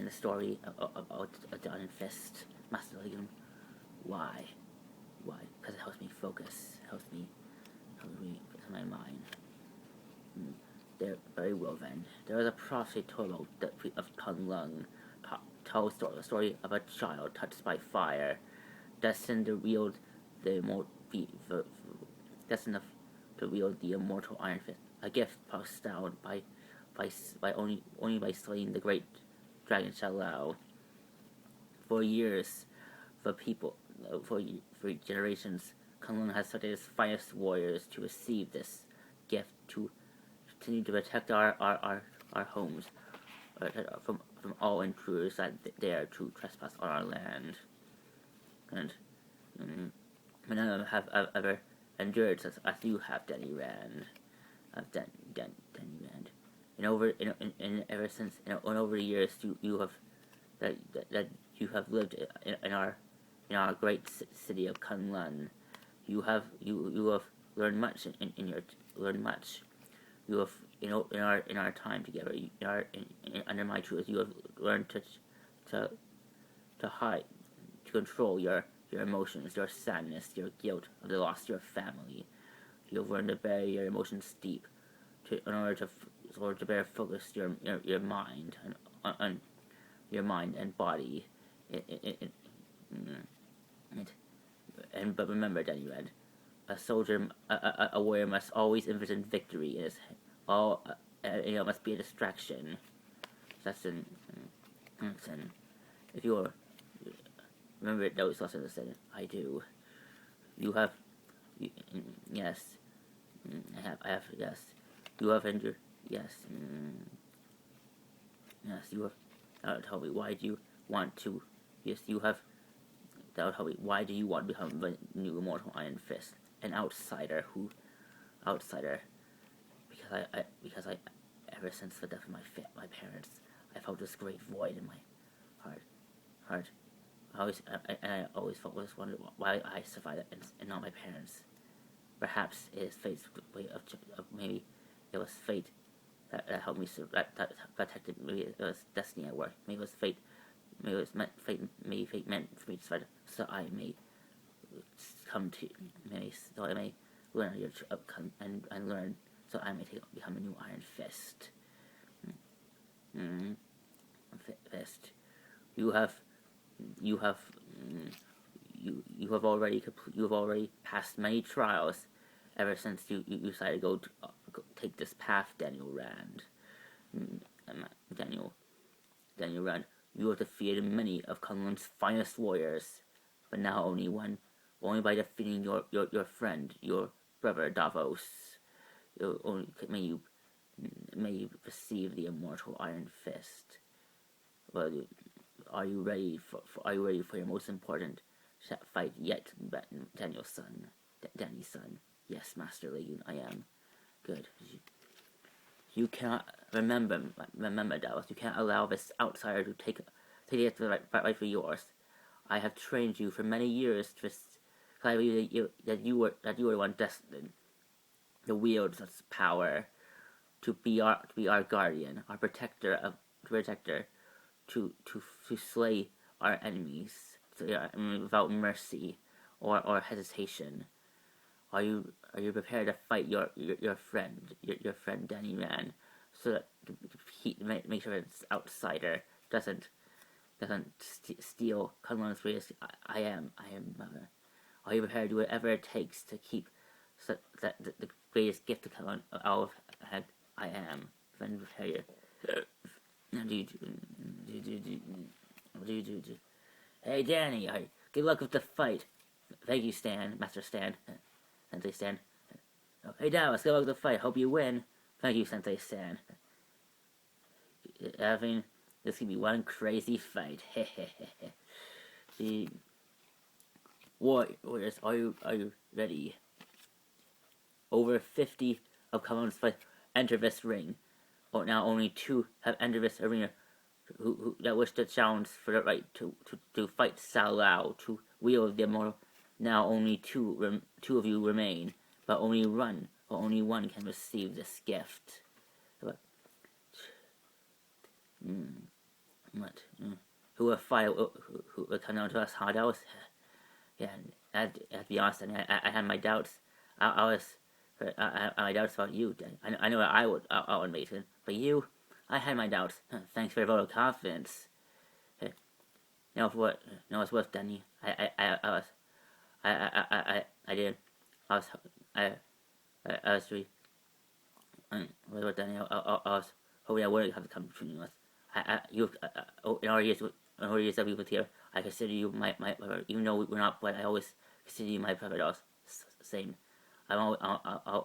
the story about the Iron Fist, Master Legion. Why? Because it helps me focus, helps me to my mind. There, very well then. There is a prophecy told about of Kunlun, tells the story of a child touched by fire, destined to wield the immortal Iron Fist, a gift passed down by only by slaying the great dragon Shalao. For years, for generations, Kunlun has selected its finest warriors to receive this gift to continue to protect our homes from all intruders that dare to trespass on our land. And none of them have ever endured such as you have, Danny Rand. Danny Rand. And over the years you have lived in our great city of Kunlun. You have learned much You have in our time together. Under my tutelage, you have learned to hide, to control your emotions, your sadness, your guilt of the loss of your family. You have learned to bury your emotions deep, in order to better focus your mind on your mind and body. But remember, Danny Red, a warrior must always envision victory in his must be a distraction. That's if you are remember those lessons said, I do. You have yes. I have yes. You have endured yes. Yes, you have tell me why do you want to yes, you have tell me why do you want to become the new Immortal Iron Fist? An outsider because I ever since the death of my parents, I felt this great void in my heart. I always wondered why I survived it and not my parents. Perhaps it is fate's way of maybe it was fate that helped me that protected. Maybe it was destiny at work. Maybe it was fate. Maybe it was fate meant for me to survive, so I may come to so I may learn and learn, so I may become a new Iron Fist. Fist. You have already passed many trials ever since you decided to go take this path, Daniel Rand. Daniel Rand. You have defeated many of Kunlun's finest warriors, but now only by defeating your friend, your brother Davos. May you receive the immortal Iron Fist. Well, are you ready for your most important fight yet, Danny's son? Yes, Master Legion, I am. Good. You cannot remember, Davos. You can't allow this outsider to take it to right for yours. I have trained you for many years because I believe that you were the one destined to wield such power, to be our guardian, our protector, to slay our enemies without mercy or hesitation. Are you prepared to fight your friend Danny Rand, so that make sure this outsider doesn't steal Kunlun's greatest? I am, Mother. Are you prepared to do whatever it takes to keep the greatest gift to Kunlun out of head? I am. Then prepare you. Hey, Danny, good luck with the fight. Thank you, Master Stan. Sensei Stan. Oh, hey, Dallas, good luck with the fight. Hope you win. Thank you, Sensei Stan. This can be one crazy fight. The warriors, are you ready? Over 50 of Kunlun's fight enter this ring. Now only 2 have entered this arena who that wish to challenge for the right to fight Sao Lao, to wield the immortal. Now only 2 of you remain, but only one can receive this gift. What? Who would fight? Who would come down to us hard hours? Yeah, to be honest, I had my doubts. I was, I had my doubts about you. I know I would make it, but you, I had my doubts. Thanks for your vote of confidence. You know what? No, it's worth, Danny. I was, I did. I was, I was really. What Danny? I was hoping I wouldn't have to come between us. You, in our years that we lived here, I consider you my brother, even though we're not. But I always consider you my brother. Same. I've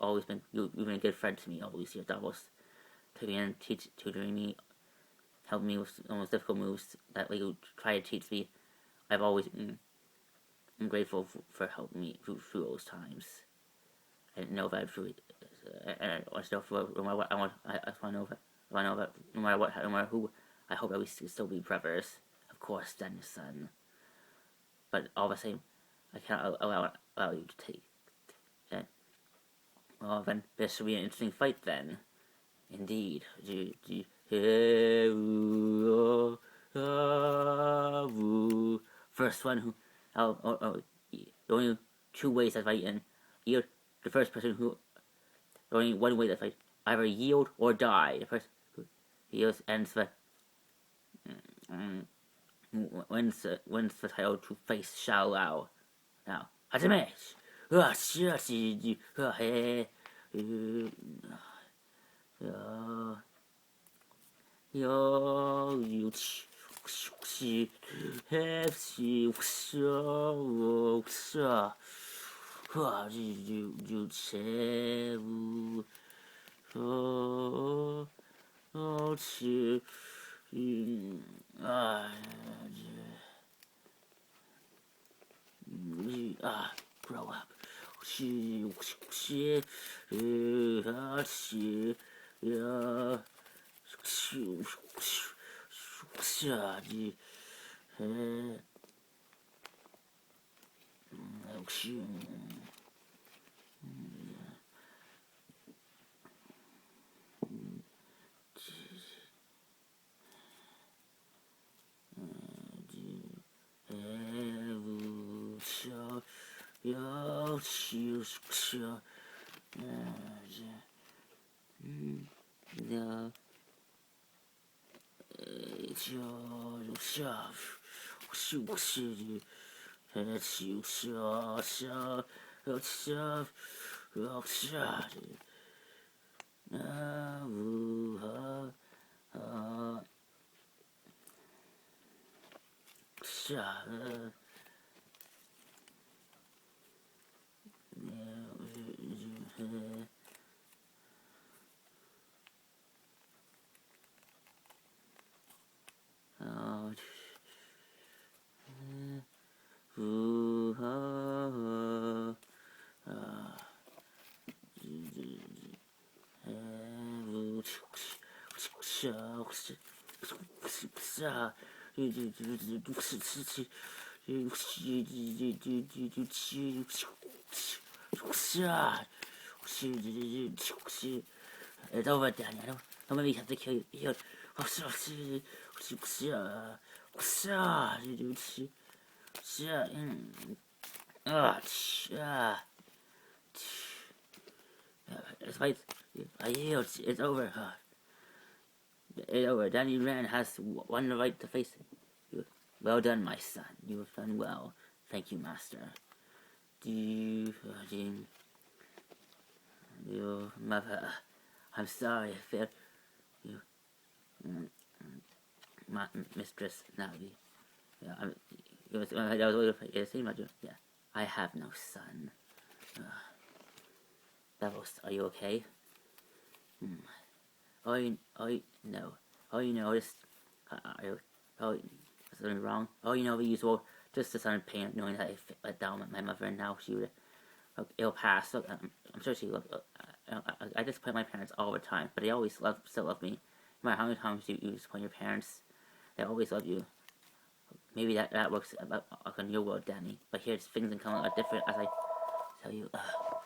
always been. You've been a good friend to me. Always here, Davos, taking in, tutoring me, helping me with the most difficult moves that you try to teach me. I've always I'm grateful for helping me through those times. I didn't know if I'd truly. I want to know no matter what I want. I just want to know if I know that no matter what, no matter who, I hope that we still be brothers. Of course, Danny's son. But all the same, I can't allow you to take. Okay. Well, then this should be an interesting fight then. Indeed. First one who. The only two ways to fight in. Either the first person who. Only one way to fight. Either yield or die. The first who yields ends the. Wins the title to face Xiao Lao. Now, as a match. Grow up. It's over, Danny. I don't really have to kill you. It's over. It's over. Danny Rand has won the right to face it. Well done, my son. You have done well. Thank you, Master. Your mother. I'm sorry I failed you, my Mistress Navi. Yeah, that was yeah. I have no son. Davos, are you okay? No. Oh, you noticed. Something wrong? Oh, you know the usual. Just the sudden pain of knowing that I let down my mother, and now she would. It'll pass. Look, I'm sure she will. I disappoint my parents all the time, but they always still love me. No matter how many times you disappoint your parents, they always love you. Maybe that works on your world, Danny. But here, things can come out different as I tell you.